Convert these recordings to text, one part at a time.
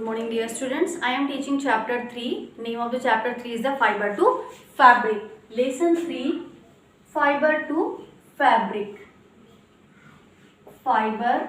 morning, dear students. I am teaching chapter 3. Name of the chapter 3 is the fiber to fabric. Lesson 3, fiber to fabric. Fiber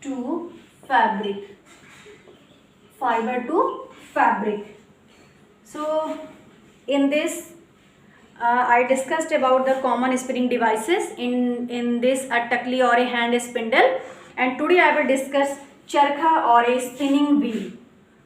to fabric. Fiber to fabric. So, in this, I discussed about the common spinning devices. In this, a takli or a hand spindle. And today I will discuss charkha or a spinning wheel.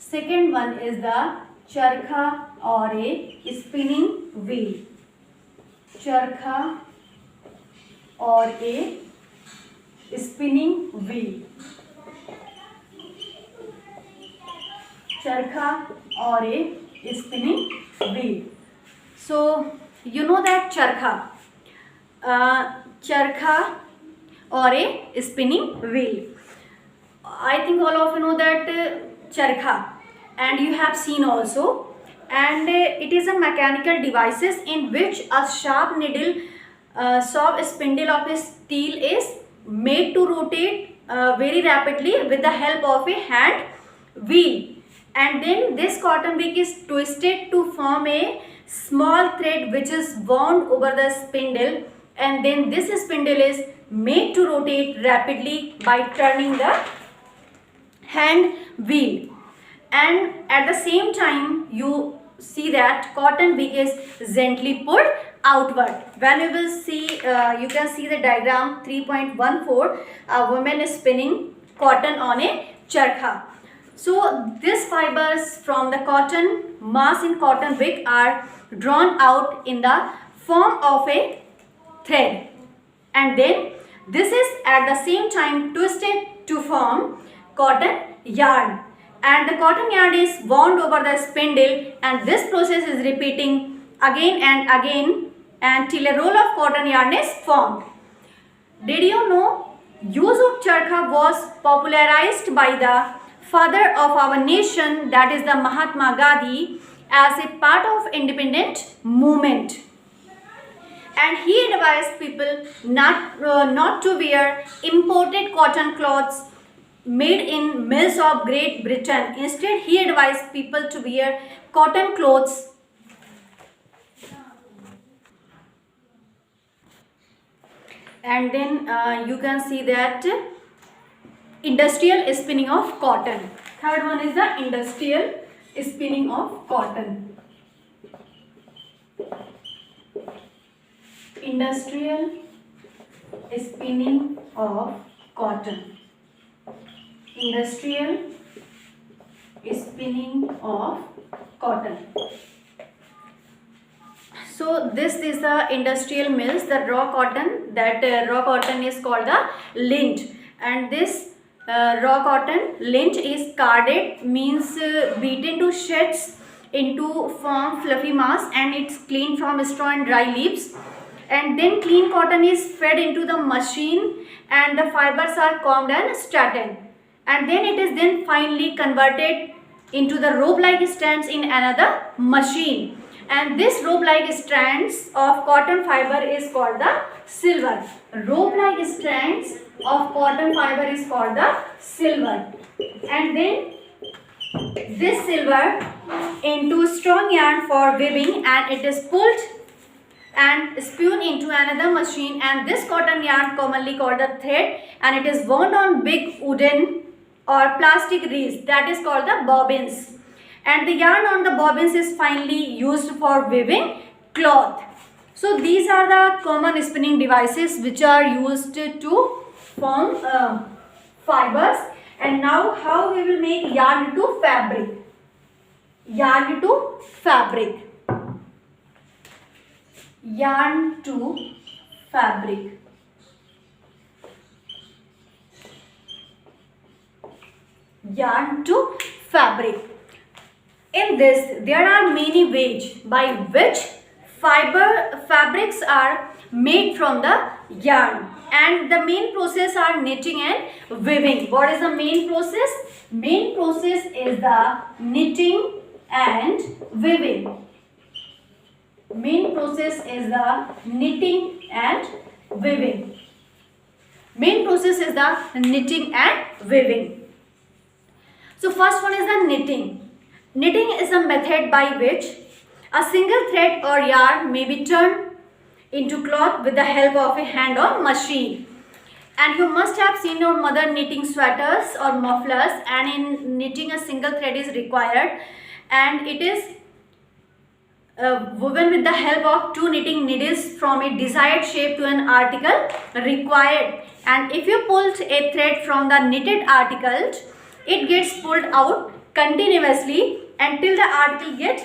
Second one is the charkha or a spinning wheel. Charkha or a spinning wheel. Charkha or a spinning wheel. So you know that charkha or a spinning wheel. I think all of you know that charkha, and you have seen also, and it is a mechanical devices in which a sharp needle, sharp spindle of a steel is made to rotate very rapidly with the help of a hand wheel, and then this cotton wick is twisted to form a small thread which is wound over the spindle, and then this spindle is made to rotate rapidly by turning the hand wheel, and at the same time you see that cotton wick is gently pulled outward. When you will see, you can see the diagram 3.14. A woman is spinning cotton on a charkha. So these fibers from the cotton mass in cotton wick are drawn out in the form of a thread, and then this is at the same time twisted to form cotton yarn, and the cotton yarn is wound over the spindle, and this process is repeating again and again until a roll of cotton yarn is formed. Did you know use of charkha was popularized by the father of our nation, that is the Mahatma Gandhi, as a part of independent movement, and he advised people not to wear imported cotton cloths made in mills of Great Britain. Instead, he advised people to wear cotton clothes and then you can see that industrial spinning of cotton. Third one is the industrial spinning of cotton. Industrial spinning of cotton. Industrial spinning of cotton. So this is the industrial mills, the raw cotton. That raw cotton is called the lint, and this raw cotton lint is carded, means beaten to shreds into form fluffy mass, and it's cleaned from straw and dry leaves, and then clean cotton is fed into the machine, and the fibers are combed and straightened, and then it is then finally converted into the rope-like strands in another machine, and this rope-like strands of cotton fiber is called the silver. Rope-like strands of cotton fiber is called the silver, and then this silver into strong yarn for weaving, and it is pulled and spun into another machine, and this cotton yarn commonly called the thread, and it is wound on big wooden or plastic reeds, that is called the bobbins, and the yarn on the bobbins is finally used for weaving cloth. So these are the common spinning devices which are used to form fibers. And now how we will make yarn to fabric. Yarn to fabric. Yarn to fabric. Yarn to fabric. In this, there are many ways by which fabrics are made from the yarn, and the main process are knitting and weaving. What is the main process? Main process is the knitting and weaving. Main process is the knitting and weaving. Main process is the knitting and weaving. So first one is the knitting. Knitting is a method by which a single thread or yarn may be turned into cloth with the help of a hand or machine. And you must have seen your mother knitting sweaters or mufflers, and in knitting a single thread is required, and it is woven with the help of two knitting needles from a desired shape to an article required. And if you pulled a thread from the knitted article, it gets pulled out continuously until the article gets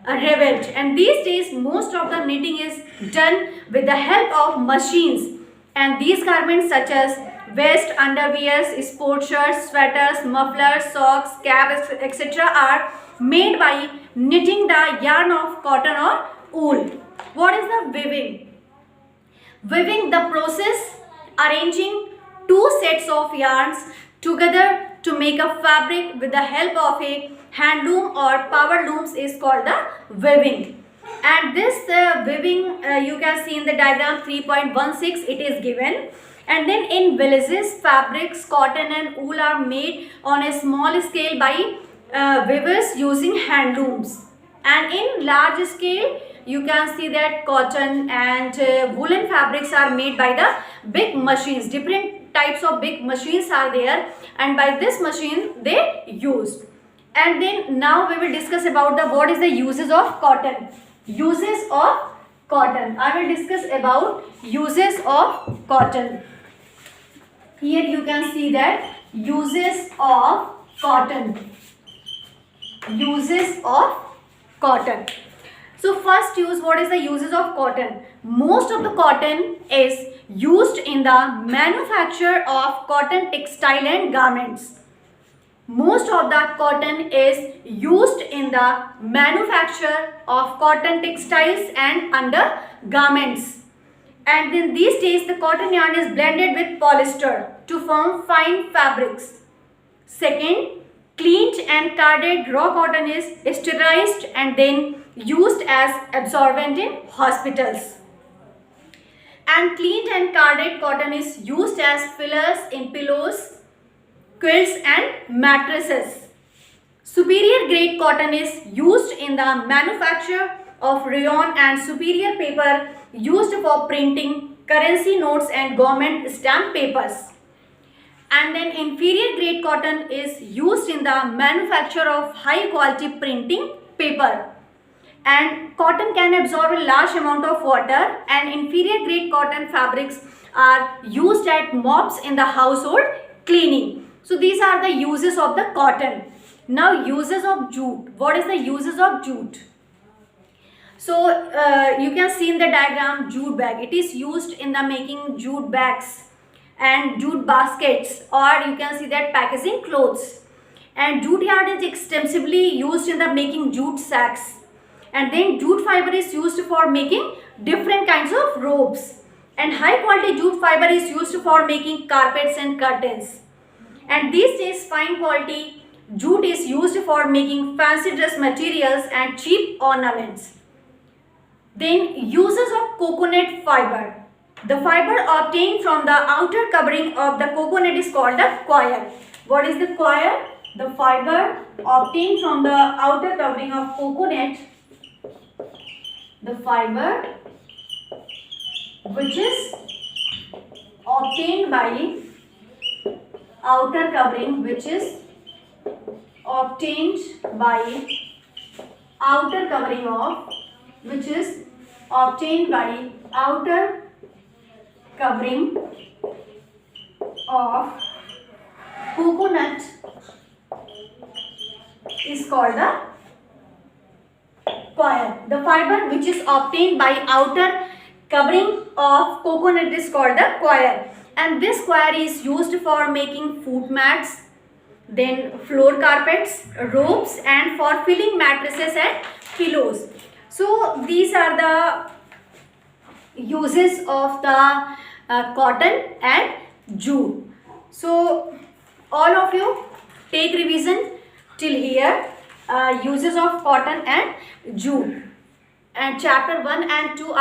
unraveled. And these days most of the knitting is done with the help of machines, and these garments such as vest, underwears, sport shirts, sweaters, mufflers, socks, caps, etc. are made by knitting the yarn of cotton or wool. What is the weaving? Weaving, the process arranging two sets of yarns together to make a fabric with the help of a hand loom or power looms is called the weaving. And this weaving you can see in the diagram 3.16 it is given. And then in villages, fabrics, cotton and wool are made on a small scale by weavers using hand looms. And in large scale you can see that cotton and woolen fabrics are made by the big machines. Different types of big machines are there, and by this machine they used. And then now we will discuss about the what is the uses of cotton. Uses of cotton. I will discuss about uses of cotton. Here you can see that uses of cotton. Uses of cotton. So first use, what is the uses of cotton? Most of the cotton is used in the manufacture of cotton textile and garments. Most of the cotton is used in the manufacture of cotton textiles and undergarments. And in these days the cotton yarn is blended with polyester to form fine fabrics. Second, cleaned and carded raw cotton is sterilized and then used as absorbent in hospitals. And cleaned and carded cotton is used as fillers in pillows, quilts and mattresses. Superior grade cotton is used in the manufacture of rayon and superior paper used for printing currency notes and government stamp papers. And then inferior grade cotton is used in the manufacture of high quality printing paper. And cotton can absorb a large amount of water, and inferior grade cotton fabrics are used as mops in the household cleaning. So these are the uses of the cotton. Now uses of jute. What is the uses of jute? So you can see in the diagram jute bag. It is used in the making jute bags and jute baskets, or you can see that packaging clothes. And jute yarn is extensively used in the making jute sacks. And then jute fiber is used for making different kinds of robes. And high quality jute fiber is used for making carpets and curtains. And these days fine quality jute is used for making fancy dress materials and cheap ornaments. Then uses of coconut fiber. The fiber obtained from the outer covering of the coconut is called the coir. What is the coir? The fiber obtained from the outer covering of coconut. The fiber which is obtained by outer covering, which is obtained by outer covering of, which is obtained by outer covering of coconut is called the coir. The fiber which is obtained by outer covering of coconut is called the coir. And this coir is used for making foot mats, then floor carpets, robes, and for filling mattresses and pillows. So these are the uses of the cotton and jute. So all of you take revision till here, uses of cotton and jute. And chapter 1 and 2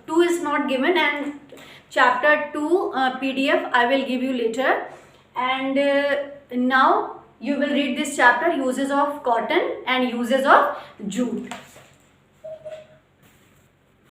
2 is not given, and chapter 2 PDF I will give you later. And now you will read this chapter, uses of cotton and uses of jute.